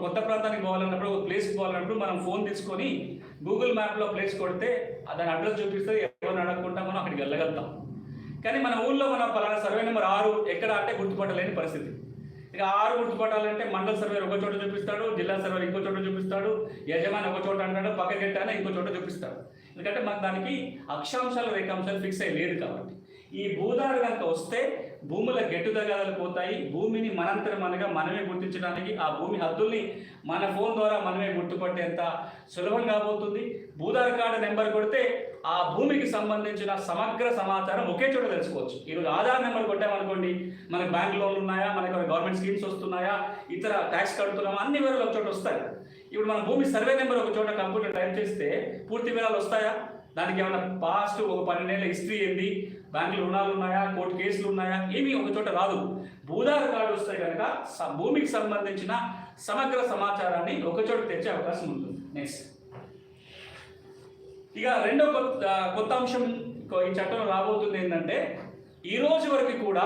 కొత్త ప్రాంతానికి పోవాలన్నప్పుడు, ఒక ప్లేస్కి పోవాలన్నప్పుడు మనం ఫోన్ తీసుకొని గూగుల్ మ్యాప్లో ప్లేస్ కొడితే దాని అడ్రస్ చూపిస్తే ఎవరిని అడగకుండా మనం అక్కడికి వెళ్ళగలుగుతాం. కానీ మన ఊళ్ళో మనం పలానా సర్వే నెంబర్ 6 ఎక్కడ అంటే గుర్తుపట్టలేని పరిస్థితి. ఇక 6 గుర్తుపట్టాలంటే మండల సర్వేర్ ఒక చోట చూపిస్తాడు, జిల్లా సర్వేర్ ఇంకో చోట చూపిస్తాడు, యజమాని ఒక చోట అంటాడు, పక్కకెట్టానే ఇంకో చోట చూపిస్తాడు. ఎందుకంటే మనకు దానికి అక్షాంశాలు రేఖాంశాలు ఫిక్స్ అయ్యి లేదు కాబట్టి. ఈ భూదారు కనుక వస్తే భూముల గెట్టుదగాలు పోతాయి. భూమిని మనంతరం అనగా మనమే గుర్తించడానికి, ఆ భూమి హద్దుల్ని మన ఫోన్ ద్వారా మనమే గుర్తుపట్టేంత సులభంగా పోతుంది. భూదారు కార్డు నెంబర్ కొడితే ఆ భూమికి సంబంధించిన సమగ్ర సమాచారం ఒకే చోట తెలుసుకోవచ్చు. ఈరోజు ఆధార్ నెంబర్ కొట్టామనుకోండి, మనకు బ్యాంక్ లోన్లు ఉన్నాయా, మనకు గవర్నమెంట్ స్కీమ్స్ వస్తున్నాయా, ఇతర ట్యాక్స్ కడుతున్నామా, అన్ని వివరాలు ఒక చోట వస్తాయి. ఇప్పుడు మన భూమి సర్వే నెంబర్ ఒక చోట కంప్యూటర్ టైప్ చేస్తే పూర్తి వివరాలు వస్తాయా? దానికి ఏమైనా పాస్ట్ ఒక 12 ఏళ్ళ హిస్టరీ ఏంది, బ్యాంకులు రుణాలు ఉన్నాయా, కోర్టు కేసులు ఉన్నాయా, ఏమీ ఒక చోట రాదు. భూదారు కార్డు వస్తే కనుక భూమికి సంబంధించిన సమగ్ర సమాచారాన్ని ఒక చోట తెచ్చే అవకాశం ఉంటుంది. నెక్స్ట్ ఇక రెండో కొత్త అంశం ఈ చట్టంలో రాబోతుంది ఏంటంటే, ఈ రోజు వరకు కూడా